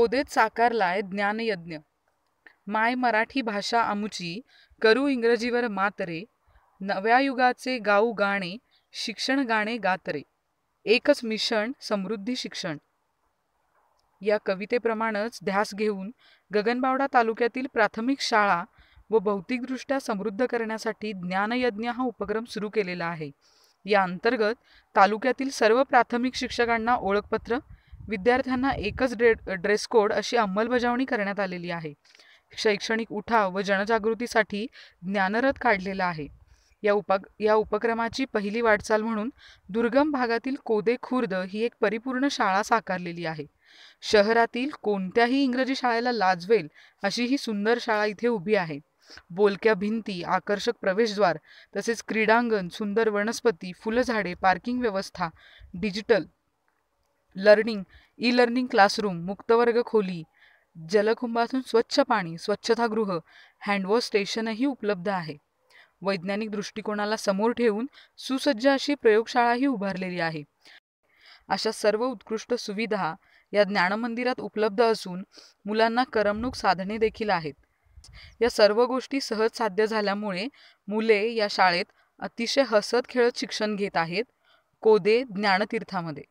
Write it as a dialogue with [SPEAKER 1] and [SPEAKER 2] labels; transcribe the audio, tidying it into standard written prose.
[SPEAKER 1] कोदेत साकारलाय ज्ञानयज्ञ। माय मराठी भाषा आमुची, करू इंग्रजीवर मातरे। नव्या युगाचे गाऊ गाणे, शिक्षण गाणे गातरे। एकच मिशन समृद्धी शिक्षण। या कवितेप्रमाणेच ध्यास घेऊन गगनबावडा तालुक्यातील प्राथमिक शाळा व भौतिकदृष्ट्या समृद्ध करण्यासाठी ज्ञानयज्ञ हा उपक्रम सुरू केलेला आहे। या अंतर्गत तालुक्यातील सर्व प्राथमिक शिक्षकांना ओळखपत्र, विद्यार्थ्यांना एकच ड्रेस कोड अशी अंमलबजावणी करण्यात आलेली आहे। शैक्षणिक उठाव व जनजागृतीसाठी ज्ञानरथ काढलेला आहे। या उपक्रमाची पहिली वाटचाल म्हणून दुर्गम भागातील कोदे खुर्द ही एक परिपूर्ण शाळा साकारलेली आहे। शहरातील कोणत्याही इंग्रजी शाळेला लाजवेल अशी ही सुंदर शाळा इथे उभी आहे। बोलक्या भिंती, आकर्षक प्रवेशद्वार, तसेच क्रीडांगण, सुंदर वनस्पती, फुलझाडे, पार्किंग व्यवस्था, digital learning, e learning classroom, मुक्तवर्ग खोली, जलकुंभातून स्वच्छ पाणी, स्वच्छतागृह, हँडवॉश स्टेशनही उपलब्ध आहे। वैज्ञानिक दृष्टिकोनाला समोर ठेवून सुसज्ज अशी प्रयोगशाळाही उभारलेली आहे। अशा सर्व उत्कृष्ट सुविधा या ज्ञानमंदिरात उपलब्ध असून मुलांना करमणूक साधने देखील आहेत। या सर्व गोष्टी सहज साध्य झाल्यामुळे मुले या शाळेत अतिशय हसत खेळत शिक्षण घेत आहेत। कोदे ज्ञानतीर्थामध्ये